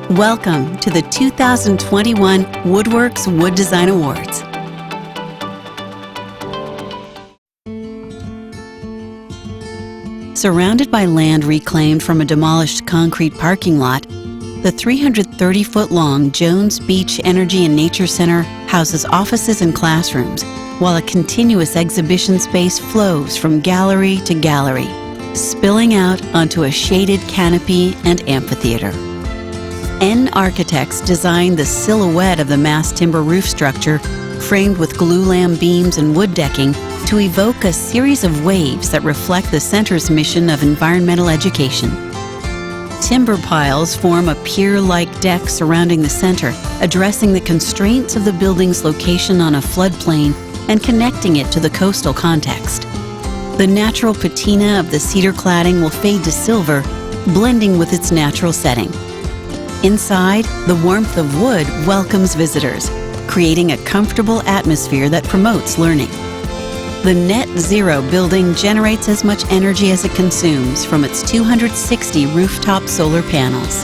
Welcome to the 2021 WoodWorks Wood Design Awards. Surrounded by land reclaimed from a demolished concrete parking lot, the 330-foot-long Jones Beach Energy and Nature Center houses offices and classrooms, while a continuous exhibition space flows from gallery to gallery, spilling out onto a shaded canopy and amphitheater. nARCHITECTS designed the silhouette of the mass timber roof structure, framed with glulam beams and wood decking, to evoke a series of waves that reflect the center's mission of environmental education. Timber piles form a pier-like deck surrounding the center, addressing the constraints of the building's location on a floodplain and connecting it to the coastal context. The natural patina of the cedar cladding will fade to silver, blending with its natural setting. Inside, the warmth of wood welcomes visitors, creating a comfortable atmosphere that promotes learning. The Net Zero building generates as much energy as it consumes from its 260 rooftop solar panels.